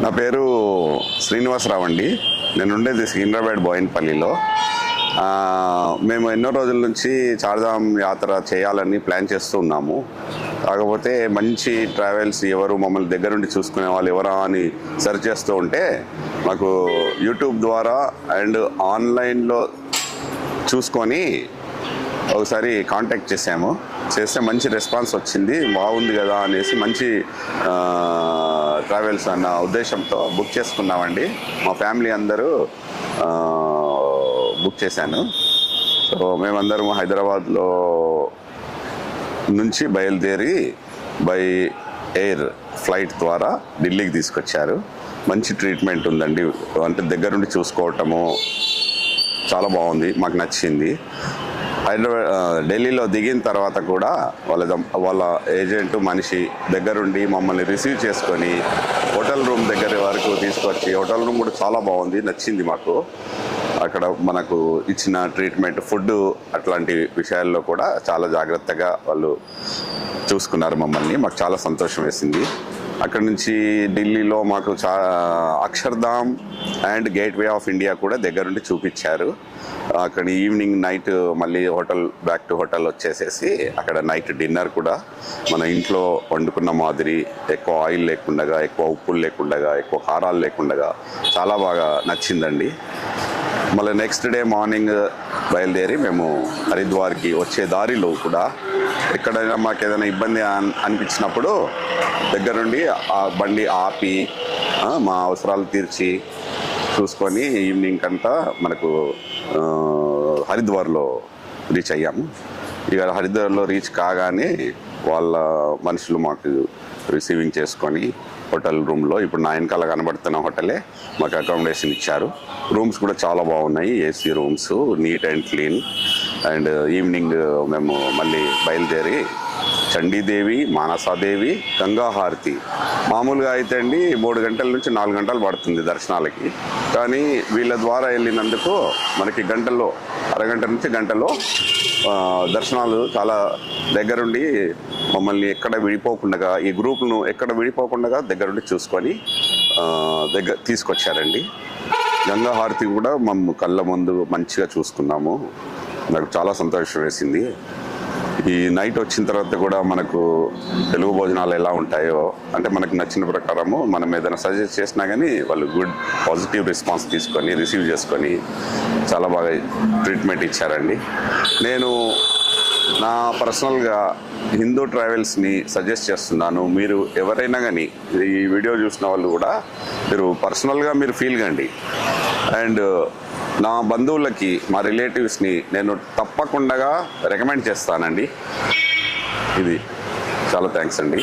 నా పేరు శ్రీనివాసరావు అండి. నేను ఉండేది సికింద్రాబాద్ బోయిన్పల్లిలో. మేము ఎన్నో రోజుల నుంచి చార్ధామ్ యాత్ర చేయాలని ప్లాన్ చేస్తూ ఉన్నాము. కాకపోతే మంచి ట్రావెల్స్ ఎవరు మమ్మల్ని దగ్గరుండి చూసుకునే వాళ్ళు ఎవరా అని సెర్చ్ చేస్తూ ఉంటే మాకు యూట్యూబ్ ద్వారా అండ్ ఆన్లైన్లో చూసుకొని ఒకసారి కాంటాక్ట్ చేస్తే మంచి రెస్పాన్స్ వచ్చింది. బాగుంది కదా అనేసి మంచి ట్రావెల్స్ అన్న ఉద్దేశంతో బుక్ చేసుకున్నామండి. మా ఫ్యామిలీ అందరూ బుక్ చేశాను. సో మేమందరం హైదరాబాద్లో నుంచి బయలుదేరి బై ఎయిర్ ఫ్లైట్ ద్వారా ఢిల్లీకి తీసుకొచ్చారు. మంచి ట్రీట్మెంట్ ఉందండి. అంటే దగ్గరుండి చూసుకోవటము చాలా బాగుంది, మాకు నచ్చింది. ఢిల్లీలో దిగిన తర్వాత కూడా వాళ్ళ ఏజెంట్ మనిషి దగ్గరుండి మమ్మల్ని రిసీవ్ చేసుకొని హోటల్ రూమ్ దగ్గర వరకు తీసుకొచ్చి, హోటల్ రూమ్ కూడా చాలా బాగుంది, నచ్చింది మాకు. అక్కడ మనకు ఇచ్చిన ట్రీట్మెంట్, ఫుడ్ అట్లాంటి విషయాల్లో కూడా చాలా జాగ్రత్తగా వాళ్ళు చూసుకున్నారు మమ్మల్ని. మాకు చాలా సంతోషం వేసింది. అక్కడ నుంచి ఢిల్లీలో మాకు Akshardham and gateway of India కూడా దగ్గరుండి చూపించారు. అక్కడ ఈవినింగ్ నైట్ మళ్ళీ బ్యాక్ టు హోటల్ వచ్చేసేసి అక్కడ నైట్ డిన్నర్ కూడా మన ఇంట్లో వండుకున్న మాదిరి, ఎక్కువ ఆయిల్ లేకుండా, ఎక్కువ ఉప్పులు లేకుండా, ఎక్కువ కారాలు లేకుండా చాలా బాగా నచ్చిందండి. మళ్ళీ నెక్స్ట్ డే మార్నింగ్ బయలుదేరి మేము హరిద్వార్కి వచ్చే దారిలో కూడా ఎక్కడైనా మాకు ఏదైనా ఇబ్బంది అనిపించినప్పుడు దగ్గరుండి ఆ బండి ఆపి మా అవసరాలు తీర్చి చూసుకొని ఈవినింగ్ అంతా మనకు హరిద్వార్లో రీచ్ అయ్యాము. ఇక హరిద్వార్లో రీచ్ కాగానే వాళ్ళ మనుషులు మాకు రిసీవింగ్ చేసుకొని హోటల్ రూమ్లో, ఇప్పుడు నా వెనకాల కనబడుతున్న హోటలే మాకు అకామిడేషన్ ఇచ్చారు. రూమ్స్ కూడా చాలా బాగున్నాయి, AC rooms, neat and clean. And evening మేము మళ్ళీ బయలుదేరి చండీదేవి, మానసాదేవి, గంగా హారతి. మామూలుగా అయితే అండి 3 గంటల నుంచి 4 గంటలు పడుతుంది దర్శనాలకి. కానీ వీళ్ళ ద్వారా వెళ్ళినందుకు మనకి గంటల్లో, అరగంట నుంచి గంటలో దర్శనాలు చాలా దగ్గరుండి మమ్మల్ని ఎక్కడ విడిపోకుండా, ఈ గ్రూప్ను ఎక్కడ విడిపోకుండా దగ్గరుండి చూసుకొని తీసుకొచ్చారండి. గంగా హారతి కూడా మేము కళ్ళ ముందు మంచిగా చూసుకున్నాము. నాకు చాలా సంతోషం వేసింది. ఈ నైట్ వచ్చిన తర్వాత కూడా మనకు తెలుగు భోజనాలు ఎలా ఉంటాయో, అంటే మనకు నచ్చిన ప్రకారము మనం ఏదైనా సజెస్ట్ చేసినా కానీ వాళ్ళు గుడ్ పాజిటివ్ రెస్పాన్స్ తీసుకొని రిసీవ్ చేసుకొని చాలా బాగా ట్రీట్మెంట్ ఇచ్చారండి. నేను నా పర్సనల్గా హిందూ ట్రావెల్స్ని సజెస్ట్ చేస్తున్నాను. మీరు ఎవరైనా కానీ ఈ వీడియో చూసిన వాళ్ళు కూడా మీరు పర్సనల్గా మీరు ఫీల్ కండి. అండ్ నా బంధువులకి, మా రిలేటివ్స్ని నేను తప్పకుండా రికమెండ్ చేస్తానండి. ఇది చాలా థ్యాంక్స్ అండి.